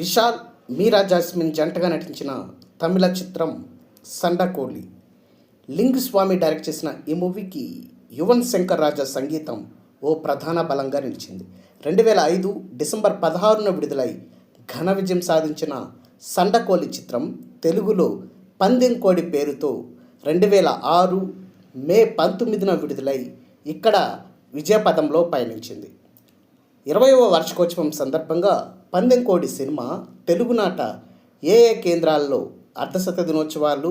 విశాల్, మీరా jasmine జంటగా నటించిన తమిళ చిత్రం సండకోలి. లింగుస్వామి డైరెక్ట్ చేసిన ఈ మూవీకి యువన్ శంకర్ రాజా సంగీతం ఓ ప్రధాన బలంగా నిలిచింది. 2005 డిసెంబర్ 16న విడుదలై ఘన విజయం సాధించిన సండకోలి చిత్రం తెలుగులో పందెం కోడి పేరుతో 2006 మే 19న విడుదలై ఇక్కడ విజయపథంలో పయనించింది. 20వ వార్షికోత్సవం సందర్భంగా పందెం కోడి సినిమా తెలుగునాట ఏ కేంద్రాల్లో అర్ధశత దినోత్సవాలు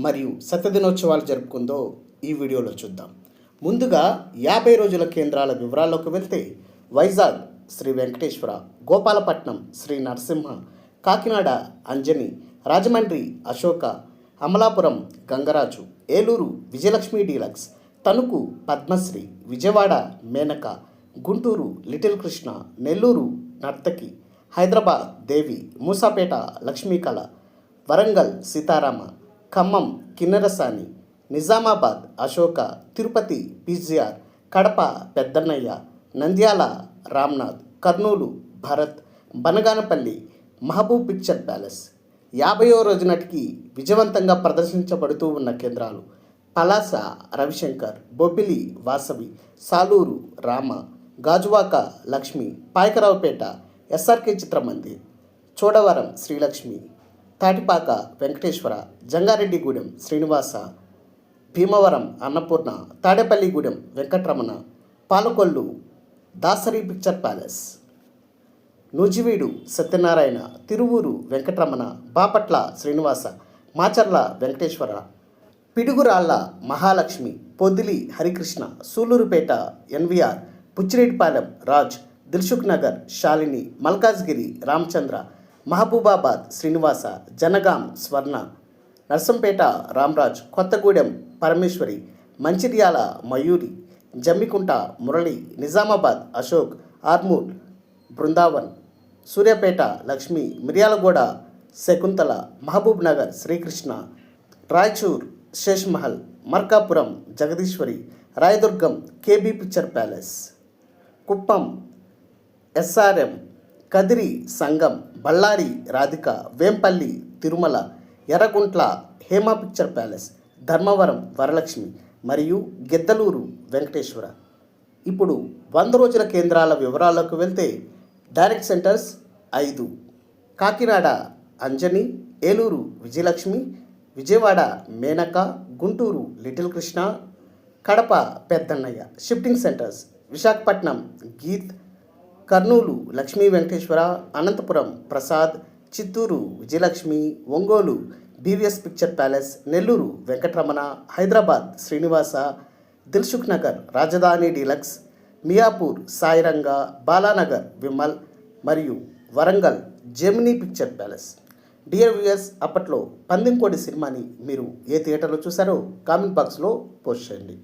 మరియు శతదినోత్సవాలు జరుపుకుందో ఈ వీడియోలో చూద్దాం. ముందుగా 50 రోజుల కేంద్రాల వివరాల్లోకి వెళ్తే వైజాగ్ శ్రీ వెంకటేశ్వర, గోపాలపట్నం శ్రీ నరసింహ, కాకినాడ అంజని, రాజమండ్రి అశోక, అమలాపురం గంగరాజు, ఏలూరు విజయలక్ష్మి డీలక్స్, తణుకు పద్మశ్రీ, విజయవాడ మేనక, గుంటూరు లిటిల్ కృష్ణ, నెల్లూరు నర్తకి, హైదరాబాద్ దేవి, మూసాపేట లక్ష్మీకళ, వరంగల్ సీతారామ, ఖమ్మం కిన్నెరసాని, నిజామాబాద్ అశోక, తిరుపతి పిజిఆర్, కడప పెద్దన్నయ్య, నంద్యాల రామ్నాథ్, కర్నూలు భరత్, బనగానపల్లి మహబూబ్ పిక్చర్ ప్యాలెస్. 50వ రోజు నాటికి విజయవంతంగా ప్రదర్శించబడుతూ ఉన్న కేంద్రాలు Palasa Ravishankar, Bobbili Vasavi, Saluru Rama, Gajuwaka Lakshmi, Payakaraopeta SRK Chitramandir, Chodavaram Srilakshmi, Tatipaka Venkateswara, Jangareddygudem Srinivasa, Bhimavaram Annapurna, Tadepalligudem Venkataramana, Palakollu Dasari picture palace, Nuzvid Satyanarayana, Tiruvuru Venkataramana, Bapatla Srinivasa, Macherla Venkateswara, Piduguralla Mahalakshmi, Podili Harikrishna, Sullurpeta NVR, Buchireddypalem Raj, Dilsukhnagar Shalini, Malkajgiri Ramachandra, Mahabubabad Srinivasa, Jangaon Swarna, Narsampet Ramraj, Kothagudem Parameswari, Mancherial Mayuri, Jammikunta Murali, Nizamabad Ashok, Armoor Brindavan, Suryapet Lakshmi, Miryalaguda Shakuntala, Mahabubnagar Srikrishna, Raichur Sheshmahal, Markapuram Jagadeeswari, Rayadurgam KB picture palace, Kuppam SRM, Kadiri Sangam, Bellary Radhika, Vempalli Tirumala, Yerraguntla Hema picture palace, Dharmavaram Varalakshmi మరియు గిద్దలూరు వెంకటేశ్వర. ఇప్పుడు 100 రోజుల కేంద్రాల వివరాల్లోకి వెళ్తే direct centres 5: Kakinada Anjani, Eluru Vijayalakshmi, Vijayawada Menaka, Guntur little Krishna, Kadapa Peddanayya. Shifting centres Visakhapatnam Geet, Kurnool Lakshmi Venkateswara, Anantapur Prasad, Chittoor Vijayalakshmi, Ongole BVS picture palace, Nellore Venkataramana, Hyderabad Srinivasa, Dilsukhnagar Rajdhani deluxe, Miyapur Sairanga, Balanagar Vimal మరియు Warangal Gemini picture palace. Dear viewers, అప్పట్లో పందెం కోడి సినిమాని మీరు ఏ థియేటర్లో చూసారో కామెంట్ బాక్స్లో పోస్ట్ చేయండి.